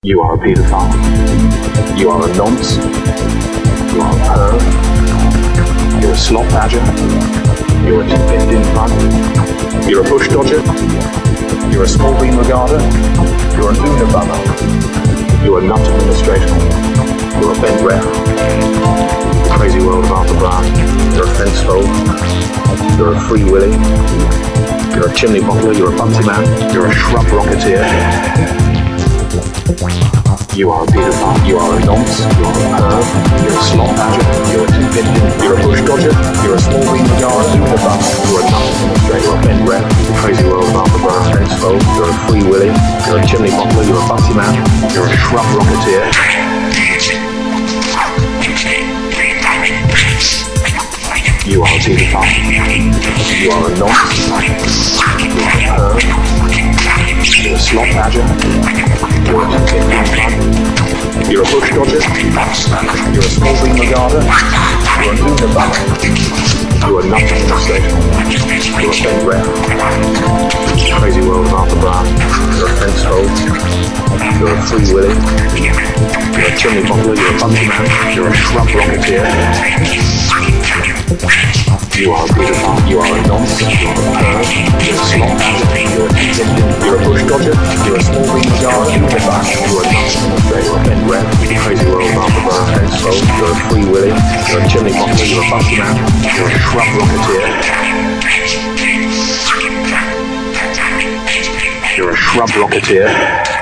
You are a paedophile. You are a nonce. You are a perv. You're a slot badger. You're a dependent bug. You're a bush dodger. You're a small bean regarder. You're an unabubber. You're a nut administrator. You're a bed rare. Crazy world of Arthur Brown. You're a fence fold. You're a free willy. You're a chimney bottler. You're a bunsy man. You're a shrub rocketeer. You are a paedophile. You are a nonce. You are a perv. You're a slot badger. You're a dependent. You're a bush dodger. You're a small bean regarder. You're a nut administrator. You're a bed rare. Crazy world of Arthur Brown. Fence fold. You're a free willy. You're a chimney bottler. You're a bunsy man. You're a shrub rocketeer. You are a paedophile. You are a nonce. You are a perv. You're a slot badger. You're a dependent bug. You're a bush dodger. You're a small bean regarder. You're an unabubber. You're a nut administrator. You're a bed rare. Crazy world of Arthur Brown. You're a fence fold. You're a free willy. You're a chimney bottler. You're a bunsy man. You're a shrub rocketeer. You are a paedophile. You are a nonce. You're a perv. You're a slot badger. You're a dependent. You're a bush dodger. You're a small bean regarder. You're a nut administrator. You're a bed rare. Crazy world of Arthur Brown. Fence fold. You're a free willy. You're a chimney bottler. You're a bunsy man. You're a shrub rocketeer. You're a shrub rocketeer.